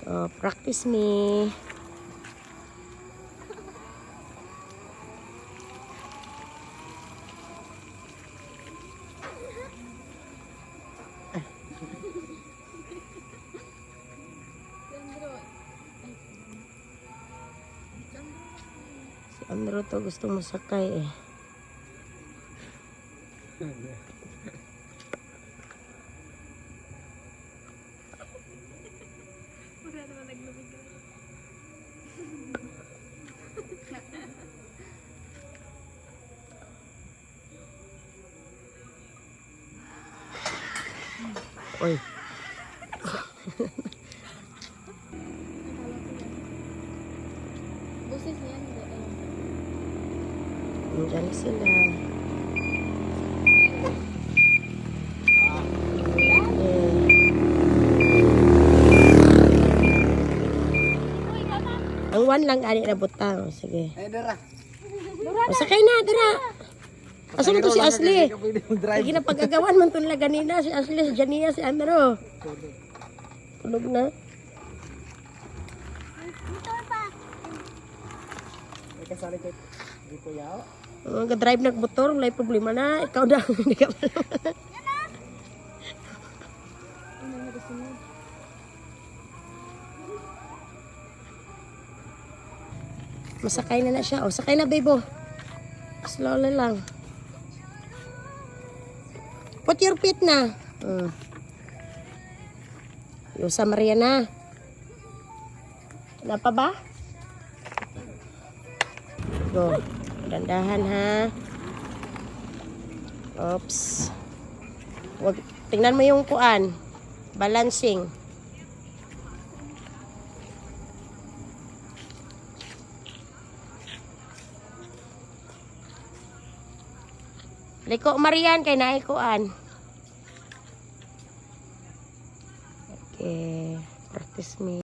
So, practice me. Si Andrew to gusto mo sakay eh. Oy. Buses niya, hindi. Nandiyan na sila. Ang one lang ani na butang. Sige. Ay, dara. O, sakay na, dira. Asa mo to si Ashley? Drive. Sige na pagkagawan man to nila ganina. Si Ashley, si Jania, si Andrew. Tulog na. Ay, kasali ko. Di ko yaw. Nag-drive na motor, wala problema na. Ikaw daw, hindi ka pa Masakay na siya. O, sakay na, bebo. Slowly lang. Put your feet na. Yusa Mariana. Wala pa ba? Go. Dandahan ha. Oops. Wag, tingnan mo yung kuan. Balancing. Liko Marian kay naay kuan. Okay. Practice me.